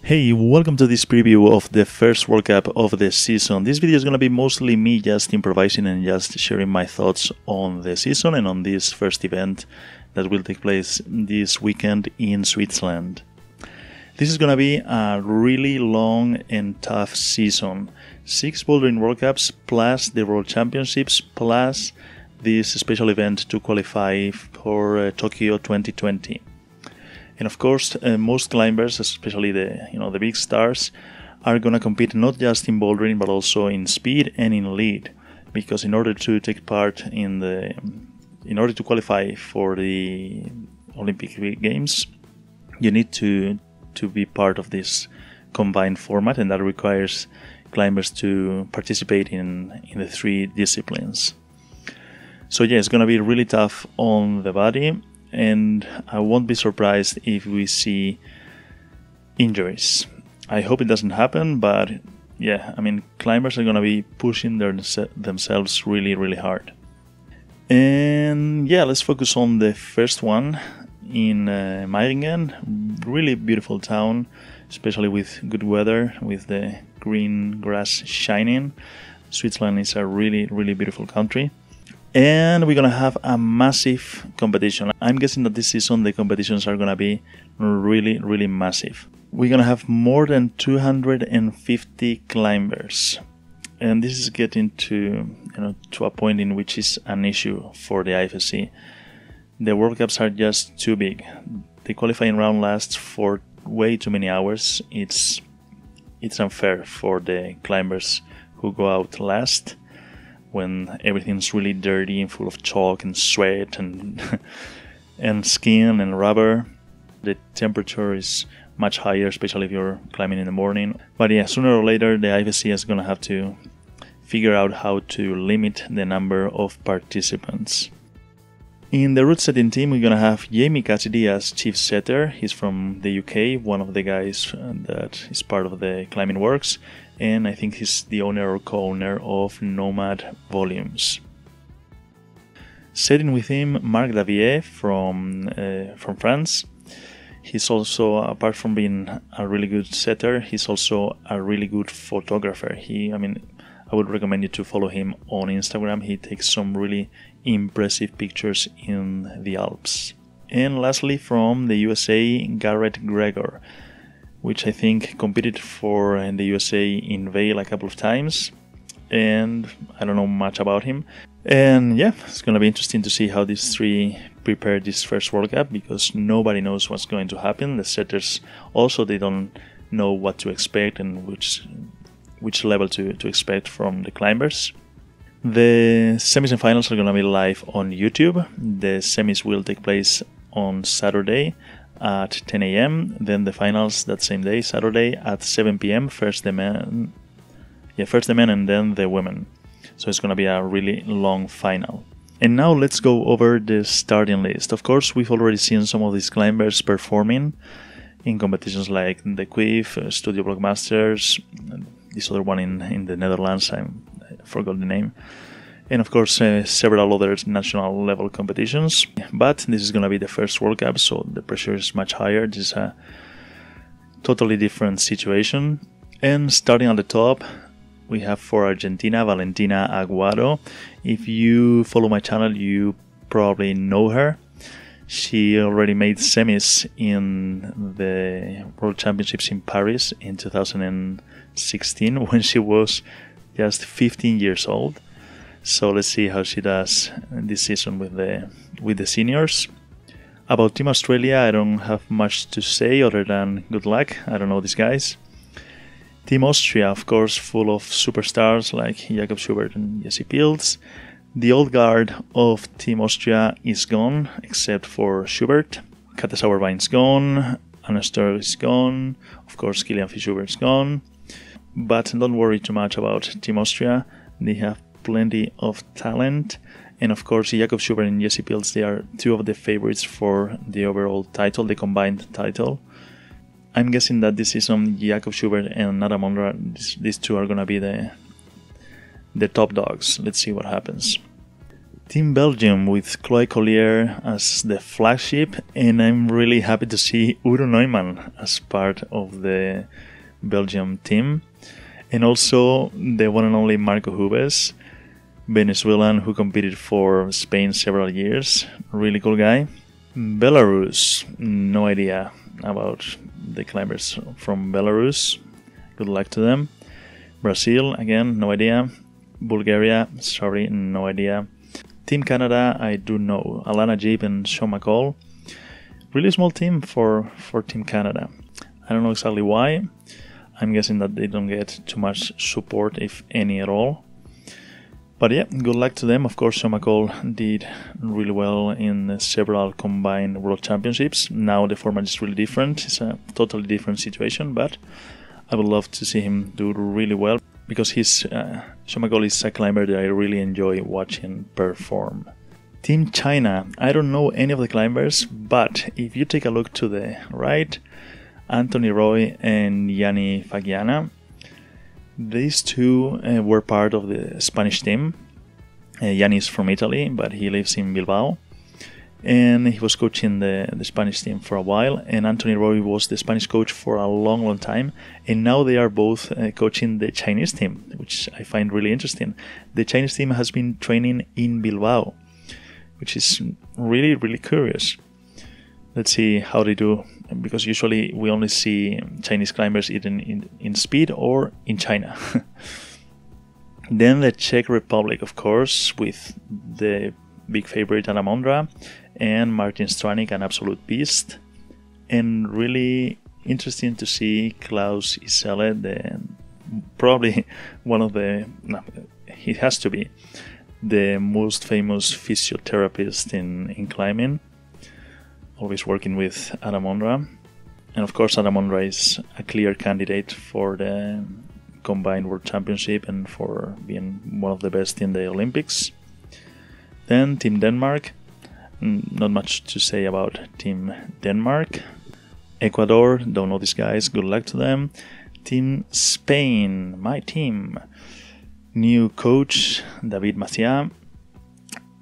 Hey, welcome to this preview of the first World Cup of the season. This video is going to be mostly me just improvising and just sharing my thoughts on the season and on this first event that will take place this weekend in Switzerland. This is going to be a really long and tough season. 6 bouldering World Cups plus the World Championships plus this special event to qualify for Tokyo 2020. And of course, most climbers, especially the big stars, are gonna compete not just in bouldering but also in speed and in lead, because in order to take part in order to qualify for the Olympic Games, you need to be part of this combined format, and that requires climbers to participate in the 3 disciplines. So yeah, it's gonna be really tough on the body. And I won't be surprised if we see injuries. I hope it doesn't happen, but yeah, I mean, climbers are going to be pushing themselves really, really hard. And yeah, let's focus on the first one in Meiringen. Really beautiful town, especially with good weather, with the green grass shining. Switzerland is a really, really beautiful country. And we're gonna have a massive competition. I'm guessing that this season the competitions are gonna be really, really massive. We're gonna have more than 250 climbers, and this is getting to a point in which is an issue for the IFSC. The World Cups are just too big. The qualifying round lasts for way too many hours. It's unfair for the climbers who go out last, when everything's really dirty and full of chalk and sweat and and skin and rubber. The temperature is much higher, especially if you're climbing in the morning. But yeah, sooner or later the IFSC is going to have to figure out how to limit the number of participants. In the route setting team, we're going to have Jamie Cassidy as chief setter. He's from the UK, one of the guys that is part of the Climbing Works, and I think he's the owner or co-owner of Nomad Volumes. Setting with him, Marc Davier from France. He's also, apart from being a really good setter, he's also a really good photographer. I would recommend you to follow him on Instagram. He takes some really impressive pictures in the Alps. And lastly, from the USA, Garrett Gregor, which I think competed for the USA in Vail a couple of times, and I don't know much about him. And yeah, it's going to be interesting to see how these 3 prepare this first World Cup, because nobody knows what's going to happen. The setters also, they don't know what to expect and which level to expect from the climbers. The semis and finals are going to be live on YouTube. The semis will take place on Saturday at 10 a.m. Then the finals that same day, Saturday at 7 p.m. First the men and then the women. So it's going to be a really long final. And now let's go over the starting list. Of course, we've already seen some of these climbers performing in competitions like the Quiff, Studio Blockmasters, this other one in the Netherlands, I forgot the name, and of course several other national level competitions. But this is going to be the first World Cup, so the pressure is much higher. This is a totally different situation. And starting at the top, we have for Argentina, Valentina Aguado. If you follow my channel, you probably know her. She already made semis in the World Championships in Paris in 2016 when she was just 15 years old. So let's see how she does this season with the seniors. About Team Australia, I don't have much to say other than good luck. I don't know these guys. Team Austria, of course, full of superstars like Jakob Schubert and Jesse Pilz. The old guard of Team Austria is gone, except for Schubert. Kata Sauerwein's gone, Anna Sturr is gone, of course Kilian Fischubert's gone. But don't worry too much about Team Austria, they have plenty of talent. And of course Jakob Schubert and Jesse Pilz, they are 2 of the favorites for the overall title, the combined title. I'm guessing that this season Jakob Schubert and Nada Mondra, these 2 are going to be the top dogs. Let's see what happens. Team Belgium with Chloe Collier as the flagship, and I'm really happy to see Udo Neumann as part of the Belgium team. And also the one and only Marco Hubes, Venezuelan who competed for Spain several years. Really cool guy. Belarus, no idea about the climbers from Belarus. Good luck to them. Brazil, again, no idea. Bulgaria, sorry, no idea. Team Canada, I do know. Alana Jeep and Sean McCall. Really small team for Team Canada. I don't know exactly why. I'm guessing that they don't get too much support, if any at all. But yeah, good luck to them. Of course, Sean McCall did really well in several combined world championships. Now the format is really different. It's a totally different situation, but I would love to see him do really well, because Sean McCall is a climber that I really enjoy watching perform. Team China, I don't know any of the climbers, but if you take a look to the right, Anthony Roy and Yanni Fagiana, these two were part of the Spanish team. Yanni is from Italy, but he lives in Bilbao. And he was coaching the Spanish team for a while, and Anthony Roy was the Spanish coach for a long time, and now they are both coaching the Chinese team, which I find really interesting. The Chinese team has been training in Bilbao, which is really, really curious. Let's see how they do, because usually we only see Chinese climbers either in speed or in China. Then the Czech Republic, of course, with the big favorite Anna Mondra and Martin Stranik, an absolute beast. And really interesting to see Klaus Isele, probably one of he has to be the most famous physiotherapist in climbing, always working with Anna Mondra. And of course Anna Mondra is a clear candidate for the combined world championship and for being one of the best in the Olympics. Then Team Denmark, not much to say about Team Denmark. Ecuador, don't know these guys, good luck to them. Team Spain, my team. New coach, David Macià.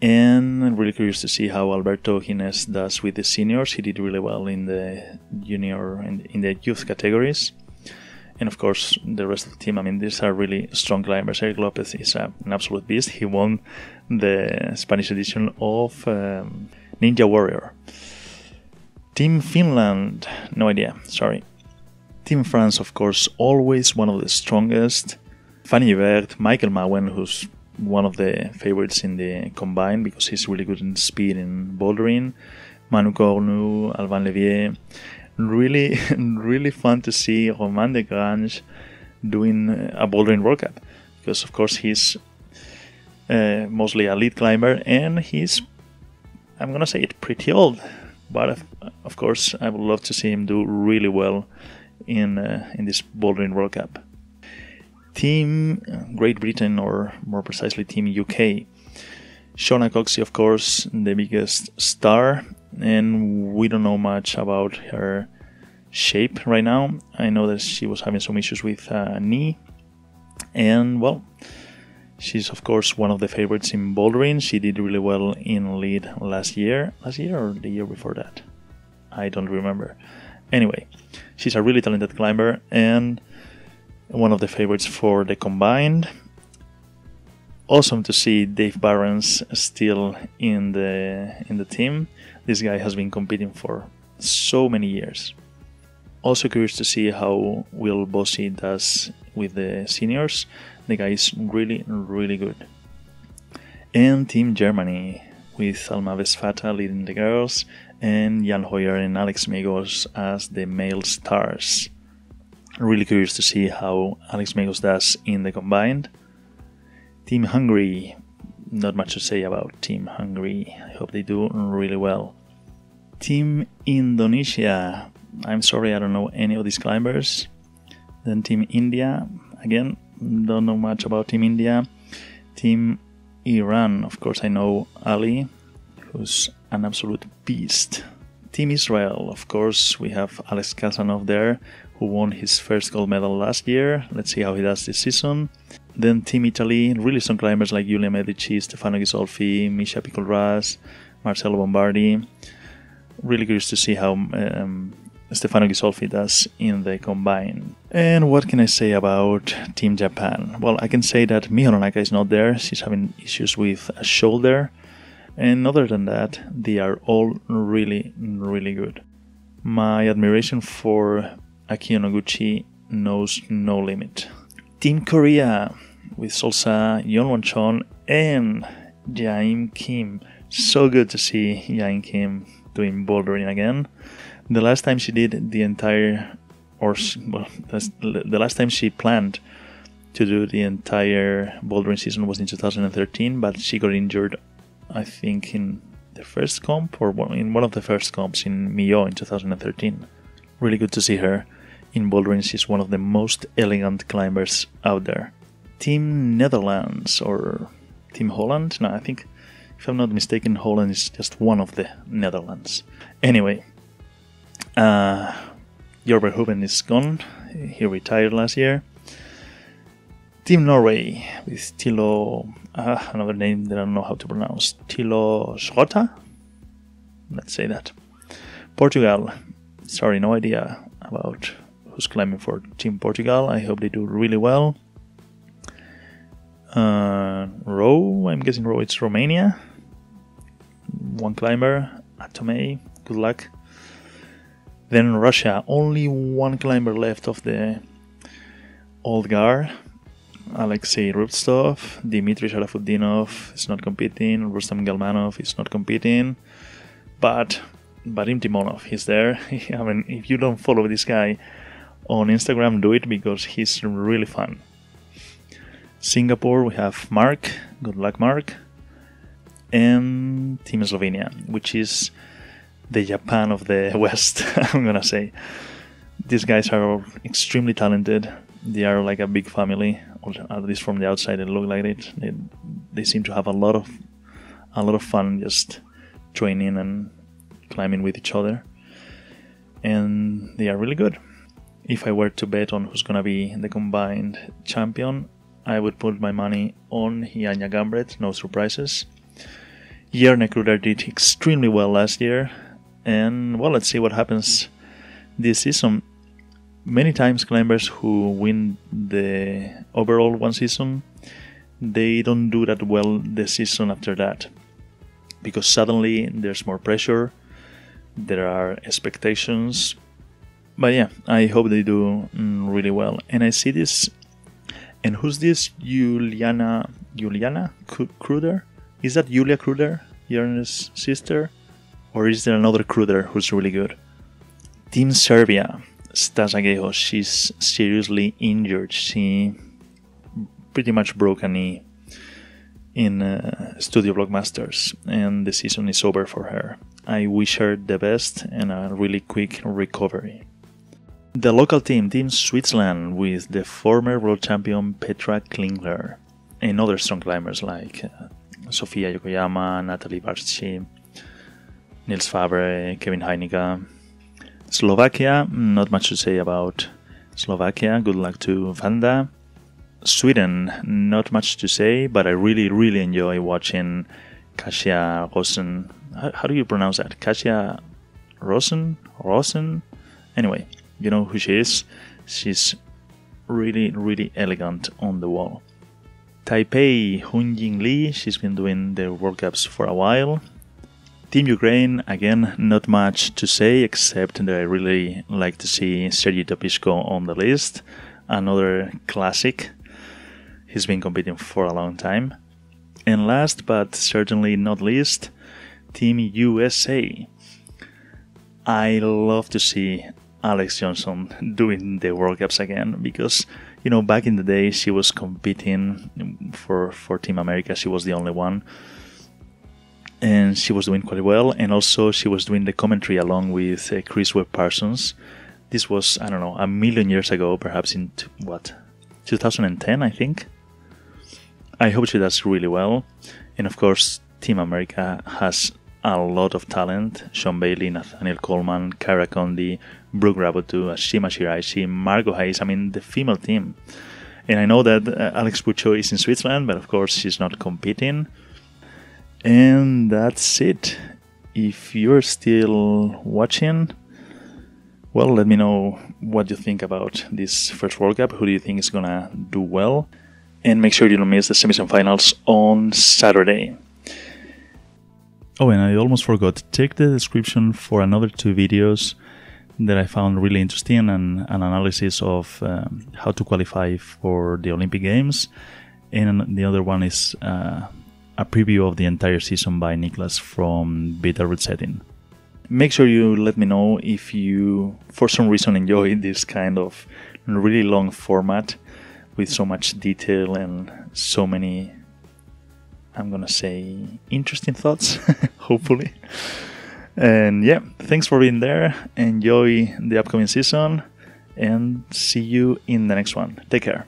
And I'm really curious to see how Alberto Gines does with the seniors. He did really well in the junior and in the youth categories. And of course, the rest of the team, I mean, these are really strong climbers. Eric Lopez is an absolute beast. He won the Spanish edition of Ninja Warrior. Team Finland, no idea, sorry. Team France, of course, always one of the strongest. Fanny Hubert, Michael Mauen, who's one of the favorites in the combined because he's really good in speed in bouldering. Manu Cornu, Alban Levier. Really fun to see Romain Desgrange doing a bouldering World Cup, because of course he's mostly a lead climber and he's, I'm gonna say it, pretty old, but of course I would love to see him do really well in this bouldering World Cup. Team Great Britain, or more precisely Team UK. Shona Coxey, of course, the biggest star, and we don't know much about her shape right now. I know that she was having some issues with a knee, and well, she's of course one of the favorites in bouldering. She did really well in lead last year or the year before that, I don't remember. Anyway, she's a really talented climber and one of the favorites for the combined. Awesome to see Dave Barons still in the team. This guy has been competing for so many years. Also curious to see how Will Bossy does with the seniors. The guy is really good. And Team Germany with Alma Vesfata leading the girls and Jan Hoyer and Alex Megos as the male stars. Really curious to see how Alex Megos does in the combined. Team Hungary, not much to say about Team Hungary. I hope they do really well. Team Indonesia, I'm sorry I don't know any of these climbers. Then Team India, again, don't know much about Team India. Team Iran, of course I know Ali, who's an absolute beast. Team Israel, of course, we have Alex Kazanov there, who won his first gold medal last year. Let's see how he does this season. Then Team Italy, really strong climbers like Giulia Medici, Stefano Ghisolfi, Misha Piccolras, Marcello Bombardi. Really curious to see how Stefano Ghisolfi does in the combine. And what can I say about Team Japan? Well, I can say that Miho Nonaka is not there. She's having issues with a shoulder. And other than that, they are all really, really good. My admiration for Akio Noguchi knows no limit. Team Korea with Solsa, Yeonwon Chon, and Jaim Kim. So good to see Jaim Kim doing bouldering again. The last time she did the entire, the last time she planned to do the entire bouldering season was in 2013, but she got injured, I think, in the first comp or in one of the first comps in Millau in 2013. Really good to see her in bouldering. She's one of the most elegant climbers out there. Team Netherlands or Team Holland? No, I think, if I'm not mistaken, Holland is just one of the Netherlands. Anyway, Jor Verhoeven is gone. He retired last year. Team Norway with Tilo, another name that I don't know how to pronounce, Tilo Schrotta? Let's say that. Portugal, sorry, no idea about who's climbing for Team Portugal. I hope they do really well. Row, I'm guessing Row, it's Romania. One climber, Atomei, good luck. Then Russia, only one climber left of the old guard. Alexei Rubtsov, Dmitry Sharafutdinov is not competing, Rustam Galmanov is not competing, but Vadim Timonov, he's there. I mean, if you don't follow this guy on Instagram, do it because he's really fun. Singapore, we have Mark, good luck Mark, and Team Slovenia, which is the Japan of the West, I'm gonna say. These guys are extremely talented. They are like a big family, or at least from the outside they look like it. They seem to have a lot of fun just training and climbing with each other, and they are really good. If I were to bet on who's gonna be the combined champion, I would put my money on Janja Gambret, no surprises. Jerne Kruder did extremely well last year, and well, let's see what happens this season. Many times climbers who win the overall one season, they don't do that well the season after that, because suddenly there's more pressure, there are expectations. But yeah, I hope they do really well. And I see this, and who's this? Juliana Kruder? Is that Julia Kruder, Jörne's sister? Or is there another Kruder who's really good? Team Serbia, Stasa Geho, she's seriously injured. She pretty much broke a knee in Studio Blockmasters, and the season is over for her. I wish her the best and a really quick recovery. The local team, Team Switzerland, with the former world champion Petra Klingler, and other strong climbers like Sofia Yokoyama, Natalie Barci, Nils Fabre, Kevin Heinicke. Slovakia, not much to say about Slovakia. Good luck to Vanda. Sweden, not much to say, but I really, really enjoy watching Kasia Rosen. How do you pronounce that? Kasia Rosen? Anyway, you know who she is. She's really, really elegant on the wall. Taipei, Hunjing Lee, she's been doing the World Cups for a while. Team Ukraine, again, not much to say, except that I really like to see Sergei Topishko on the list. Another classic. He's been competing for a long time. And last, but certainly not least, Team USA. I love to see Alex Johnson doing the World Cups again, because, you know, back in the day she was competing for Team America. She was the only one. And she was doing quite well, and also she was doing the commentary along with Chris Webb Parsons. This was, I don't know, a million years ago, perhaps in 2010, I think. I hope she does really well. And of course, Team America has a lot of talent. Sean Bailey, Nathaniel Coleman, Kyra Condi, Brooke Rabotu, Ashima Shiraishi, Margot Hayes. I mean, the female team. And I know that Alex Pucho is in Switzerland, but of course she's not competing. And that's it. If you're still watching, well, let me know what you think about this first World Cup. Who do you think is gonna do well? And make sure you don't miss the semi-finals on Saturday. Oh, and I almost forgot. Check the description for another 2 videos that I found really interesting, and an analysis of how to qualify for the Olympic Games. And the other one is a preview of the entire season by Niklas from Beta Root Setting. Make sure you let me know if you, for some reason, enjoy this kind of really long format with so much detail and so many, I'm gonna say, interesting thoughts, hopefully. And yeah, thanks for being there. Enjoy the upcoming season and see you in the next one. Take care.